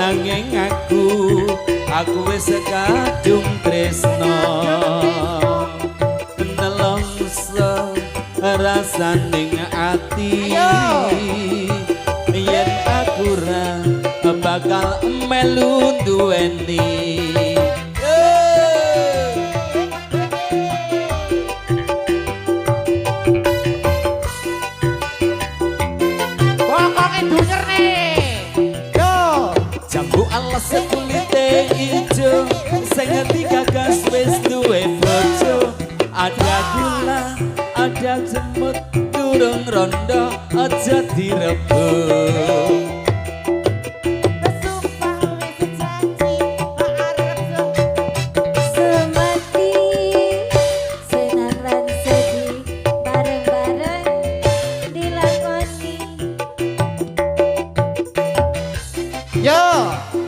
nanging aku wis kadung tresno nelongso rasaning ati yen aku ra bakal melu duweni alas kulite ijo sing ngerti gagas wis duwe bojo ada gula ada jemut durung rondo aja direbut Yo